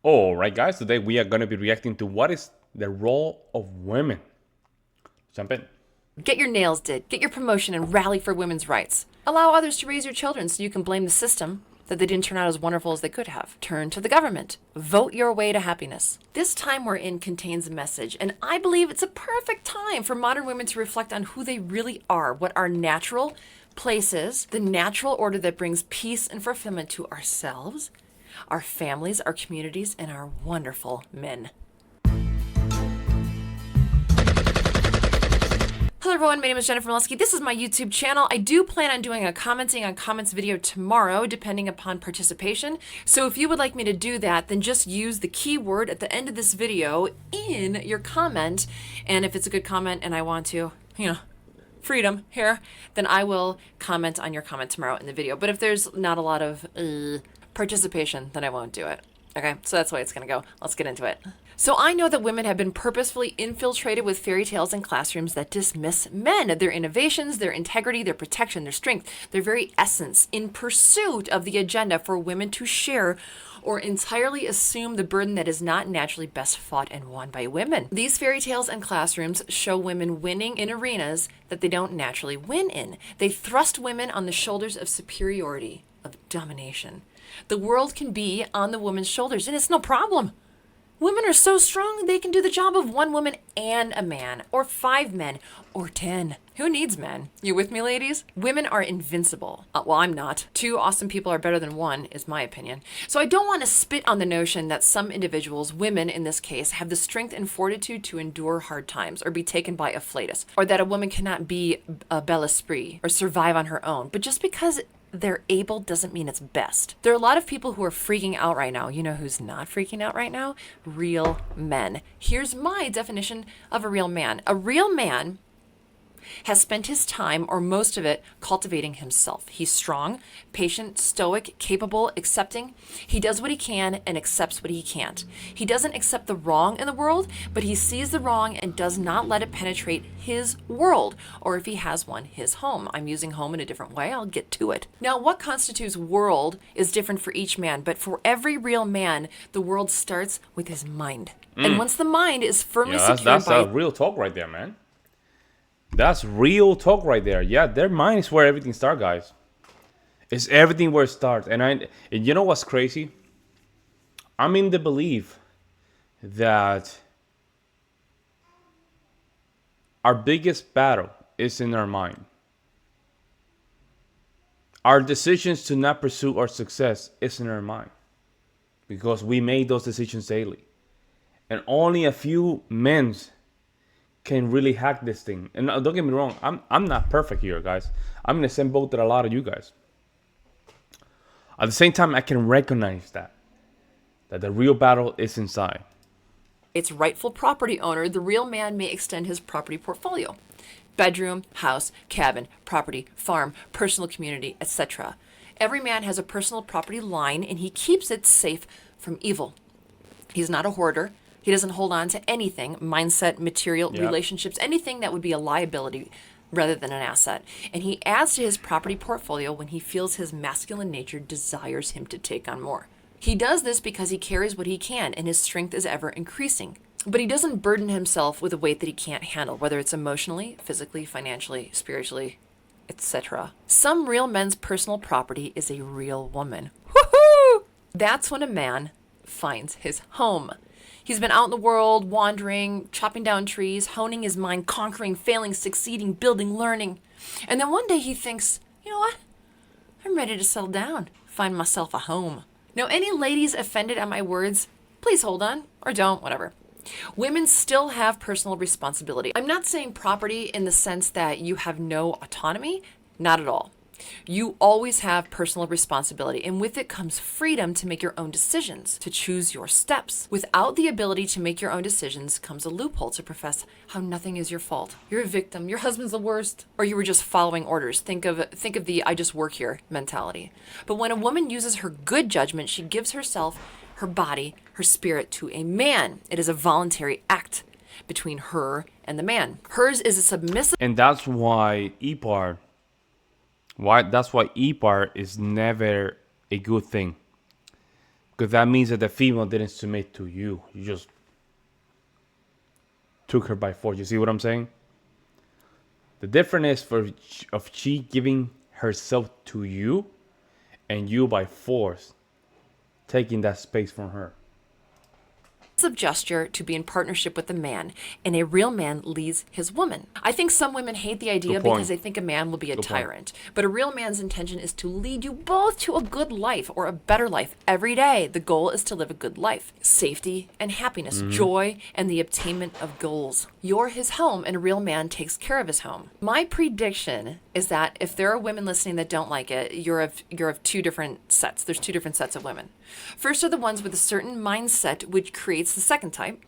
All right, guys, today we are going to be reacting to what is the role of women. Jump in. Get your nails did, get your promotion, and rally for women's rights. Allow others to raise your children so you can blame the system that they didn't turn out as wonderful as they could have. Turn to the government. Vote your way to happiness. This time we're in contains a message, and I believe it's a perfect time for modern women to reflect on who they really are, what our natural place is, the natural order that brings peace and fulfillment to ourselves, our families, our communities, and our wonderful men. Hello everyone, my name is Jennifer Molesky. This is my YouTube channel. I do plan on doing a commenting on comments video tomorrow, depending upon participation. So if you would like me to do that, then just use the keyword at the end of this video in your comment. And if it's a good comment and I want to, freedom here, then I will comment on your comment tomorrow in the video. But if there's not a lot of participation, then I won't do it. Okay, so that's the way it's gonna go. Let's get into it. So I know that women have been purposefully infiltrated with fairy tales and classrooms that dismiss men, their innovations, their integrity, their protection, their strength, their very essence, in pursuit of the agenda for women to share or entirely assume the burden that is not naturally best fought and won by women. These fairy tales and classrooms show women winning in arenas that they don't naturally win in. They thrust women on the shoulders of superiority, of domination. The world can be on the woman's shoulders, and it's no problem. Women are so strong they can do the job of one woman and a man, or 5 men, or 10. Who needs men? You with me, ladies? Women are invincible. Well, I'm not. 2 awesome people are better than 1, is my opinion. So I don't want to spit on the notion that some individuals, women in this case, have the strength and fortitude to endure hard times, or be taken by afflatus, or that a woman cannot be a bel esprit, or survive on her own. But just because they're able doesn't mean it's best. There are a lot of people who are freaking out right now. You know who's not freaking out right now? Real men. Here's my definition of a real man. A real man has spent his time, or most of it, cultivating himself. He's strong, patient, stoic, capable, accepting. He does what he can and accepts what he can't. He doesn't accept the wrong in the world, but he sees the wrong and does not let it penetrate his world, or if he has one, his home. I'm using home in a different way. I'll get to it. Now, what constitutes world is different for each man, but for every real man, the world starts with his mind. And once the mind is firmly Yeah, secured that's by real talk right there, man. That's real talk right there. Yeah, their mind is where everything starts, guys. It's everything where it starts. And you know what's crazy? I'm in the belief that our biggest battle is in our mind. Our decisions to not pursue our success is in our mind, because we make those decisions daily. And only a few men can really hack this thing. And don't get me wrong, I'm not perfect here, guys. I'm in the same boat that a lot of you guys. At the same time, I can recognize that the real battle is inside. its rightful property owner, the real man may extend his property portfolio. Bedroom, house, cabin, property, farm, personal community, etc. Every man has a personal property line, and he keeps it safe from evil. He's not a hoarder. He doesn't hold on to anything, mindset, material, Yeah. relationships, anything that would be a liability rather than an asset. And he adds to his property portfolio when he feels his masculine nature desires him to take on more. He does this because he carries what he can, and his strength is ever increasing. But he doesn't burden himself with a weight that he can't handle, whether it's emotionally, physically, financially, spiritually, etc. Some real men's personal property is a real woman. Woohoo! That's when a man finds his home. He's been out in the world, wandering, chopping down trees, honing his mind, conquering, failing, succeeding, building, learning. And then one day he thinks, you know what? I'm ready to settle down, find myself a home. Now, any ladies offended at my words, please hold on, or don't, whatever. Women still have personal responsibility. I'm not saying property in the sense that you have no autonomy, not at all. You always have personal responsibility, and with it comes freedom to make your own decisions, to choose your steps. Without the ability to make your own decisions comes a loophole to profess how nothing is your fault. You're a victim, your husband's the worst, or you were just following orders. Think of the I just work here mentality. But when a woman uses her good judgment, she gives herself, her body, her spirit to a man. It is a voluntary act between her and the man. Hers is a submissive. And that's why that's why E-part is never a good thing. Because that means that the female didn't submit to you. You just took her by force. You see what I'm saying? The difference is of she giving herself to you and you by force taking that space from her. Of gesture to be in partnership with a man, and a real man leads his woman. I think some women hate the idea because they think a man will be a tyrant. But a real man's intention is to lead you both to a good life or a better life every day. The goal is to live a good life. Safety and happiness, joy, and the obtainment of goals. You're his home, and a real man takes care of his home. My prediction is that if there are women listening that don't like it, you're of two different sets. There's two different sets of women. First are the ones with a certain mindset, which creates the second type.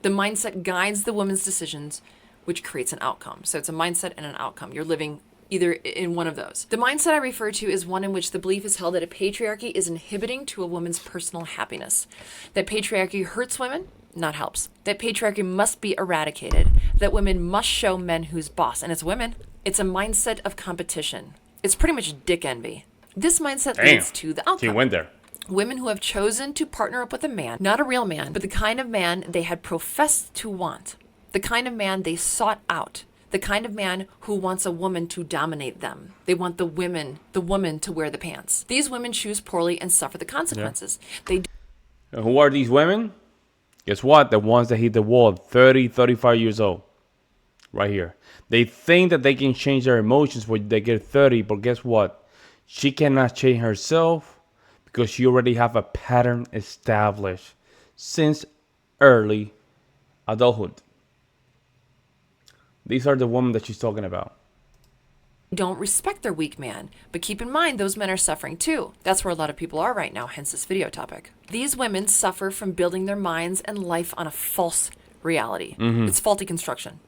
The mindset guides the woman's decisions, which creates an outcome. So it's a mindset and an outcome. You're living either in one of those. The mindset I refer to is one in which the belief is held that a patriarchy is inhibiting to a woman's personal happiness. That patriarchy hurts women, not helps. That patriarchy must be eradicated. That women must show men who's boss. And it's women. It's a mindset of competition. It's pretty much dick envy. This mindset leads to the outcome. She went there. Women who have chosen to partner up with a man, not a real man, but the kind of man they had professed to want, the kind of man they sought out, the kind of man who wants a woman to dominate them. They want the woman to wear the pants. These women choose poorly and suffer the consequences. And who are these women? Guess what? The ones that hit the wall, 30, 35 years old. Right here. They think that they can change their emotions when they get 30, but guess what? She cannot change herself, because she already have a pattern established since early adulthood. These are the women that she's talking about. Don't respect their weak man, but keep in mind those men are suffering too. That's where a lot of people are right now, hence this video topic. These women suffer from building their minds and life on a false reality. It's faulty construction.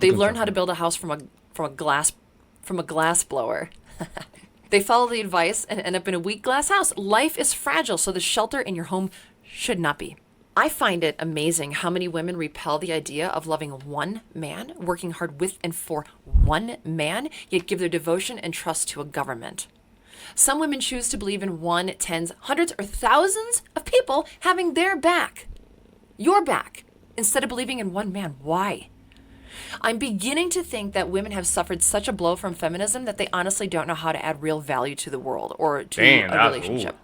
They've learned how to build a house from a glass blower. They follow the advice and end up in a weak glass house. Life is fragile, so the shelter in your home should not be. I find it amazing how many women repel the idea of loving one man, working hard with and for one man, yet give their devotion and trust to a government. Some women choose to believe in one, tens, hundreds, or thousands of people having their back, your back, instead of believing in one man. Why? I'm beginning to think that women have suffered such a blow from feminism that they honestly don't know how to add real value to the world or to a relationship.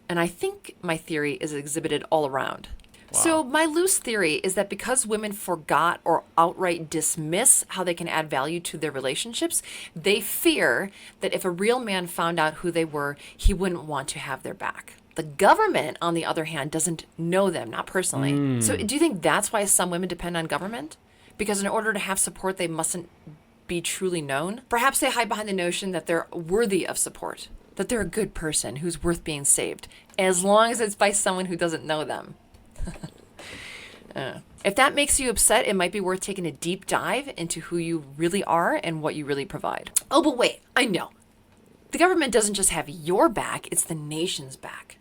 And I think my theory is exhibited all around. Wow. So my loose theory is that because women forgot or outright dismiss how they can add value to their relationships, they fear that if a real man found out who they were, he wouldn't want to have their back. The government, on the other hand, doesn't know them, not personally. So do you think that's why some women depend on government? Because in order to have support, they mustn't be truly known. Perhaps they hide behind the notion that they're worthy of support, that they're a good person who's worth being saved, as long as it's by someone who doesn't know them. If that makes you upset, it might be worth taking a deep dive into who you really are and what you really provide. Oh, but wait, I know. The government doesn't just have your back, it's the nation's back.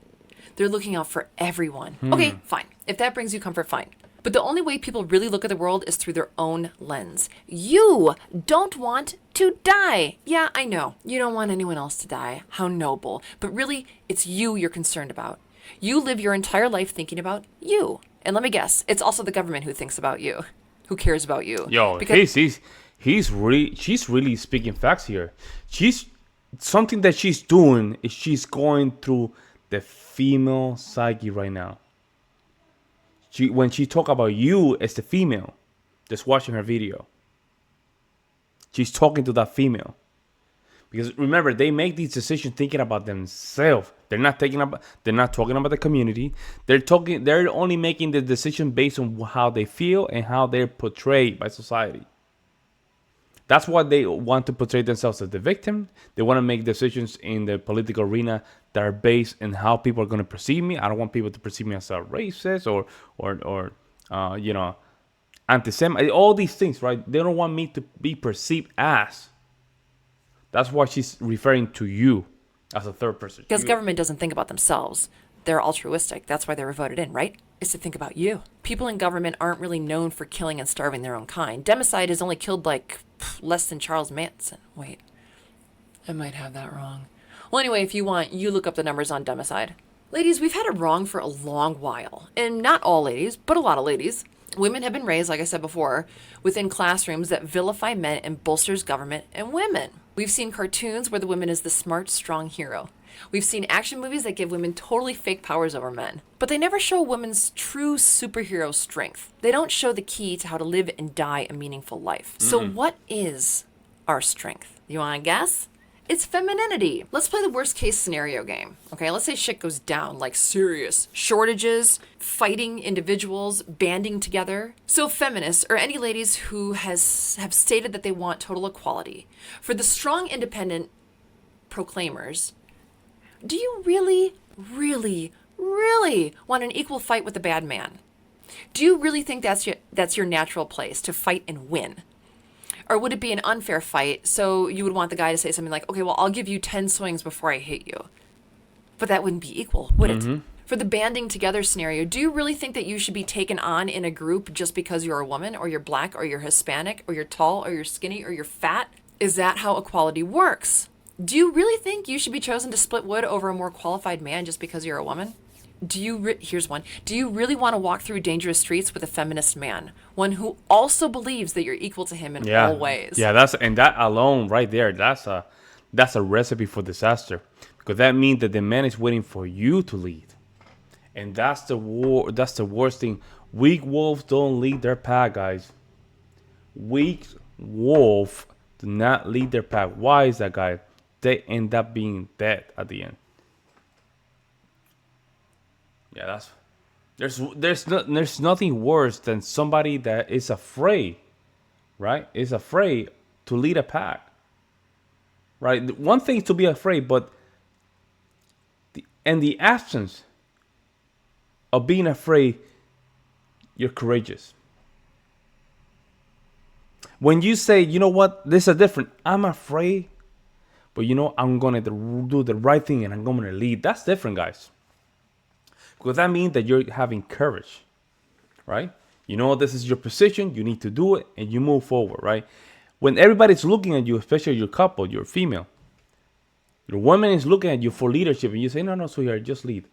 They're looking out for everyone. Okay, fine. If that brings you comfort, fine. But the only way people really look at the world is through their own lens. You don't want to die. Yeah, I know. You don't want anyone else to die. How noble. But really, it's you you're concerned about. You live your entire life thinking about you. And let me guess, it's also the government who thinks about you, who cares about you. Yo, she's really speaking facts here. Something that she's doing is she's going through the female psyche right now. When she talk about you as the female, just watching her video, she's talking to that female. Because remember, they make these decisions thinking about themselves. They're not talking about the community. They're only making the decision based on how they feel and how they're portrayed by society. That's why they want to portray themselves as the victim. They want to make decisions in the political arena that are based on how people are going to perceive me. I don't want people to perceive me as a racist or anti-Semite. All these things, right? They don't want me to be perceived as. That's why she's referring to you as a third person. Because government doesn't think about themselves. They're altruistic. That's why they were voted in, right? Is to think about you. People in government aren't really known for killing and starving their own kind. Democide has only killed less than Charles Manson. Wait, I might have that wrong. Well, anyway, if you want, you look up the numbers on democide. Ladies, we've had it wrong for a long while. And not all ladies, but a lot of ladies. Women have been raised, like I said before, within classrooms that vilify men and bolsters government and women. We've seen cartoons where the woman is the smart, strong hero. We've seen action movies that give women totally fake powers over men. But they never show a woman's true superhero strength. They don't show the key to how to live and die a meaningful life. So what is our strength? You want to guess? It's femininity. Let's play the worst case scenario game. Okay, let's say shit goes down, like serious shortages, fighting individuals, banding together. So feminists, or any ladies who have stated that they want total equality, for the strong independent proclaimers, do you really, really, really want an equal fight with a bad man? Do you really think that's your natural place, to fight and win? Or would it be an unfair fight, so you would want the guy to say something like, okay, well, I'll give you 10 swings before I hit you. But that wouldn't be equal, would it? For the banding together scenario, do you really think that you should be taken on in a group just because you're a woman, or you're black, or you're Hispanic, or you're tall, or you're skinny, or you're fat? Is that how equality works? Do you really think you should be chosen to split wood over a more qualified man just because you're a woman? Here's one. Do you really want to walk through dangerous streets with a feminist man? One who also believes that you're equal to him in all ways. Yeah, that alone right there, that's a recipe for disaster. Because that means that the man is waiting for you to lead. And that's the worst thing. Weak wolves don't lead their pack, guys. Weak wolves do not lead their pack. Why is that, guys? They end up being dead at the end. Yeah, there's nothing worse than somebody that is afraid, right? Is afraid to lead a pack, right? One thing is to be afraid, but in the absence of being afraid, you're courageous. When you say, you know what, this is different. I'm afraid, but I'm gonna do the right thing and I'm gonna lead. That's different, guys. Because that means that you're having courage, right? This is your position, you need to do it, and you move forward, right? When everybody's looking at you, especially your couple, your female, your woman is looking at you for leadership, and you say, no, sweetheart, just lead.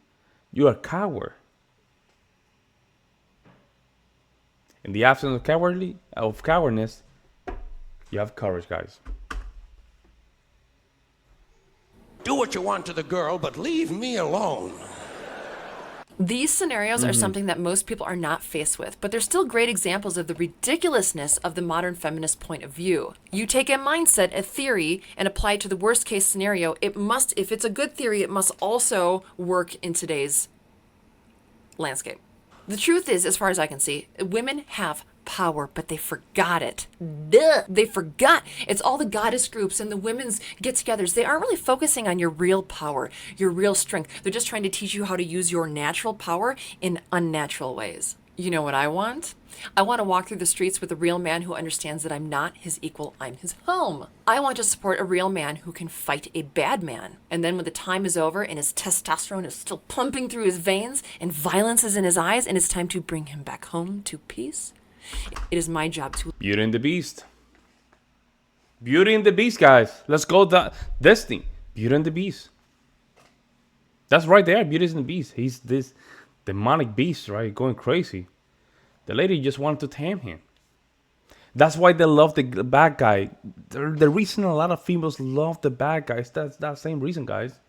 You're a coward. In the absence of cowardness, you have courage, guys. Do what you want to the girl, but leave me alone. These scenarios are something that most people are not faced with, but they're still great examples of the ridiculousness of the modern feminist point of view. You take a mindset, a theory, and apply it to the worst case scenario. If it's a good theory, it must also work in today's landscape. The truth is, as far as I can see, women have power, but they forgot it. Duh. They forgot. It's all the goddess groups and the women's get-togethers. They aren't really focusing on your real power, your real strength. They're just trying to teach you how to use your natural power in unnatural ways. You know what I want? I want to walk through the streets with a real man who understands that I'm not his equal, I'm his home. I want to support a real man who can fight a bad man. And then when the time is over and his testosterone is still pumping through his veins and violence is in his eyes and it's time to bring him back home to peace, it is my job to... Beauty and the Beast. Beauty and the Beast, guys. Let's go this thing. Beauty and the Beast. That's right there. Beauty and the Beast. He's this demonic beast, right? Going crazy. The lady just wanted to tame him. That's why they love the bad guy. The reason a lot of females love the bad guys, that's that same reason, guys.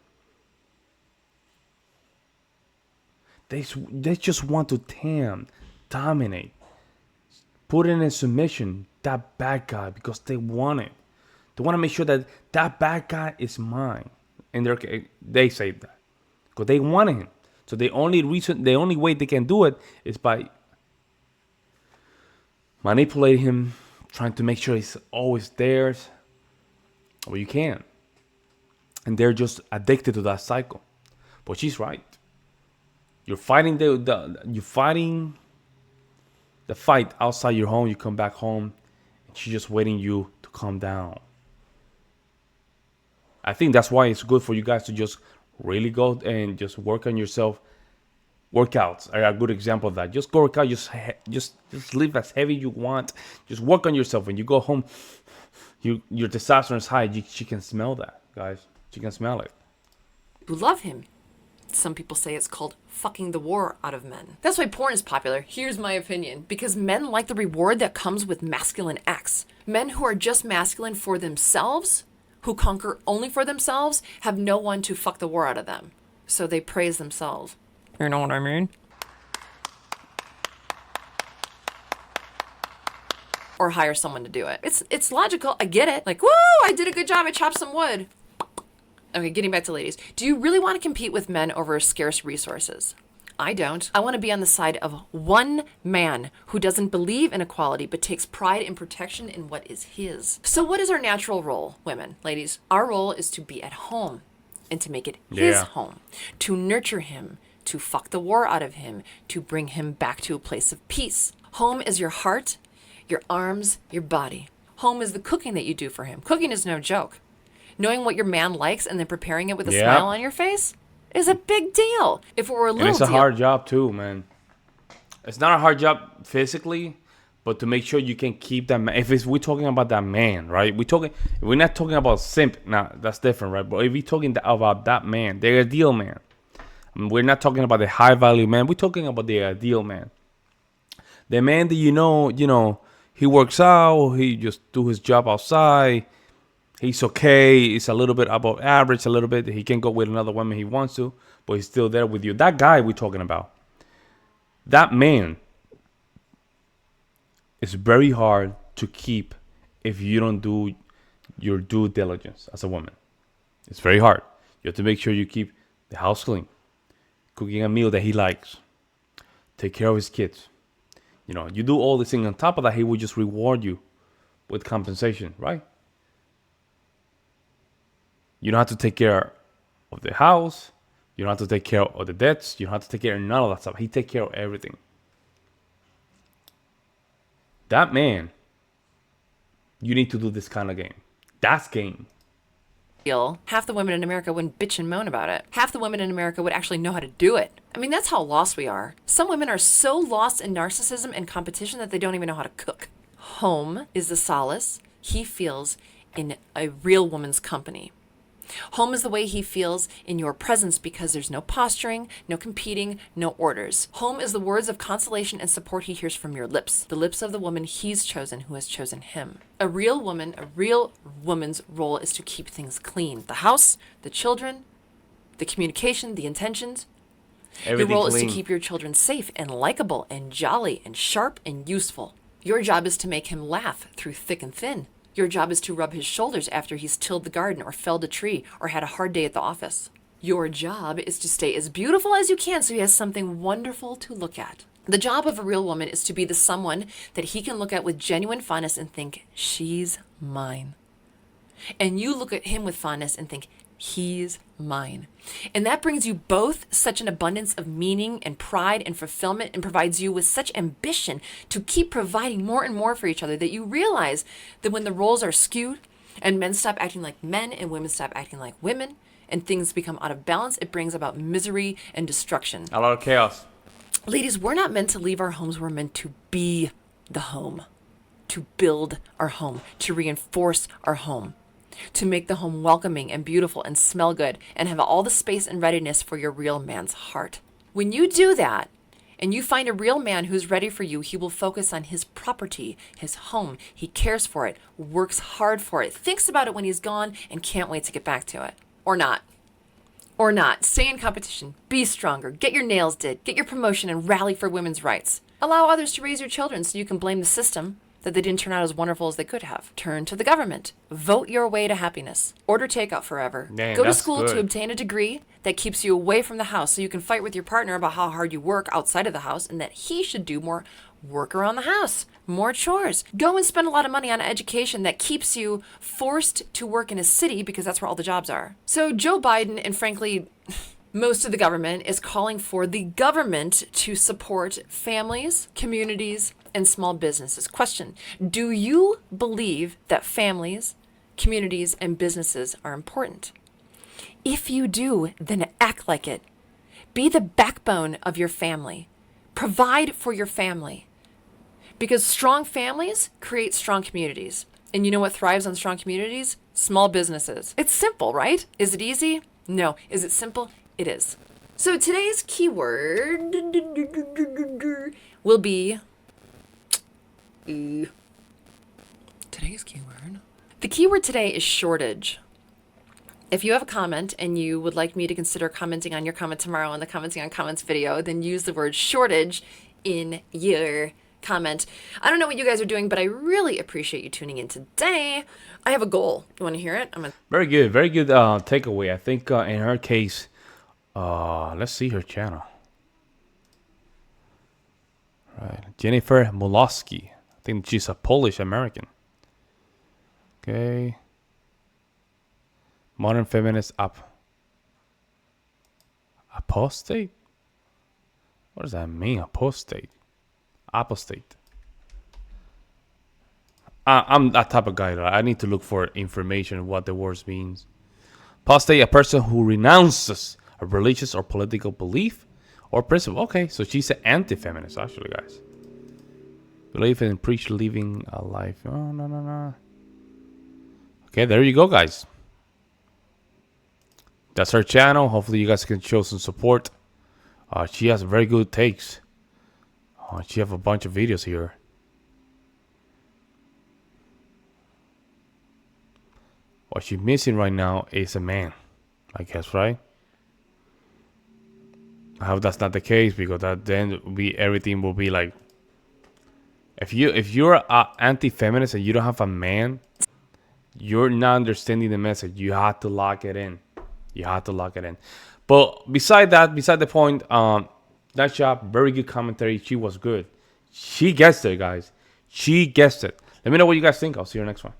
They just want to tame, dominate, put in submission that bad guy because they want it. They want to make sure that that bad guy is mine. And they say that because they want him. So the only way they can do it is by manipulating him, trying to make sure he's always theirs. Well, you can. And they're just addicted to that cycle. But she's right. You're fighting the fight outside your home. You come back home, and she's just waiting you to calm down. I think that's why it's good for you guys to just really go and just work on yourself. Workouts are a good example of that. Just go work out. Just live as heavy you want. Just work on yourself. When you go home, your testosterone is high. She can smell that, guys. She can smell it. Who love him. Some people say it's called fucking the war out of men. That's why porn is popular. Here's my opinion. Because men like the reward that comes with masculine acts. Men who are just masculine for themselves, who conquer only for themselves, have no one to fuck the war out of them. So they praise themselves. You know what I mean? Or hire someone to do it. It's logical. I get it. Like, woo, I did a good job. I chopped some wood. Okay, getting back to ladies. Do you really want to compete with men over scarce resources? I don't. I want to be on the side of one man who doesn't believe in equality but takes pride in protection in what is his. So what is our natural role, women, ladies? Our role is to be at home and to make it his home, to nurture him, to fuck the war out of him, to bring him back to a place of peace. Home is your heart, your arms, your body. Home is the cooking that you do for him. Cooking is no joke. Knowing what your man likes and then preparing it with a smile on your face is a big deal. If it were a little and it's a hard job too, man. It's not a hard job physically, but to make sure you can keep that man. We're talking about that man, right? We're not talking about simp. Nah, that's different, right? But if we're talking about that man, the ideal man. I mean, we're not talking about the high value man. We're talking about the ideal man. The man that you know, he works out, he just do his job outside. He's okay. He's a little bit above average, a little bit. He can go with another woman he wants to, but he's still there with you. That guy we're talking about, that man is very hard to keep if you don't do your due diligence as a woman. It's very hard. You have to make sure you keep the house clean, cooking a meal that he likes, take care of his kids. You do all these things. On top of that, he will just reward you with compensation, right? You don't have to take care of the house. You don't have to take care of the debts. You don't have to take care of none of that stuff. He takes care of everything. That man, you need to do this kind of game. That's game. Half the women in America wouldn't bitch and moan about it. Half the women in America would actually know how to do it. I mean, that's how lost we are. Some women are so lost in narcissism and competition that they don't even know how to cook. Home is the solace he feels in a real woman's company. Home is the way he feels in your presence because there's no posturing, no competing, no orders. Home is the words of consolation and support he hears from your lips, the lips of the woman he's chosen who has chosen him. A real woman's role is to keep things clean. The house, the children, the communication, the intentions. Your role is to keep your children safe and likable and jolly and sharp and useful. Your job is to make him laugh through thick and thin. Your job is to rub his shoulders after he's tilled the garden or felled a tree or had a hard day at the office. Your job is to stay as beautiful as you can so he has something wonderful to look at. The job of a real woman is to be the someone that he can look at with genuine fondness and think, she's mine. And you look at him with fondness and think, he's mine. And that brings you both such an abundance of meaning and pride and fulfillment and provides you with such ambition to keep providing more and more for each other that you realize that when the roles are skewed and men stop acting like men and women stop acting like women and things become out of balance, it brings about misery and destruction. A lot of chaos. Ladies, we're not meant to leave our homes. We're meant to be the home, to build our home, to reinforce our home, to make the home welcoming and beautiful and smell good and have all the space and readiness for your real man's heart. When you do that and you find a real man who's ready for you, he will focus on his property, his home. He cares for it, works hard for it, thinks about it when he's gone and can't wait to get back to it. Or not. Or not. Stay in competition. Be stronger. Get your nails did. Get your promotion and rally for women's rights. Allow others to raise your children so you can blame the system that they didn't turn out as wonderful as they could have. Turn to the government. Vote your way to happiness. Order takeout forever. Go to school to obtain a degree that keeps you away from the house so you can fight with your partner about how hard you work outside of the house and that he should do more work around the house, more chores. Go and spend a lot of money on education that keeps you forced to work in a city because that's where all the jobs are. So Joe Biden and frankly, most of the government is calling for the government to support families, communities, and small businesses. Question: do you believe that families, communities, and businesses are important? If you do, then act like it. Be the backbone of your family. Provide for your family. Because strong families create strong communities. And you know what thrives on strong communities? Small businesses. It's simple, right? Is it easy? No. Is it simple? It is. So today's keyword will be today's keyword. The keyword today is shortage. If you have a comment and you would like me to consider commenting on your comment tomorrow in the commenting on comments video, then use the word shortage in your comment. I don't know what you guys are doing, but I really appreciate you tuning in today. I have a goal. You want to hear it? Very good takeaway. I think in her case, let's see her channel. Right, Jennifer Molowski. I think she's a Polish American. Okay. Modern feminist apostate? What does that mean? Apostate. I'm that type of guy. I need to look for information what the words means. Apostate, a person who renounces a religious or political belief or principle. Okay, so she's an anti-feminist, actually, guys. Believe in preach living a life. Oh, no. Okay, there you go, guys. That's her channel. Hopefully, you guys can show some support. She has very good takes. She have a bunch of videos here. What she's missing right now is a man, I guess, right? I hope that's not the case, because then everything will be like, if you're anti-feminist and you don't have a man, you're not understanding the message. You have to lock it in. But beside the point, that job, very good commentary. She was good. She gets it, guys. She gets it. Let me know what you guys think. I'll see you next one.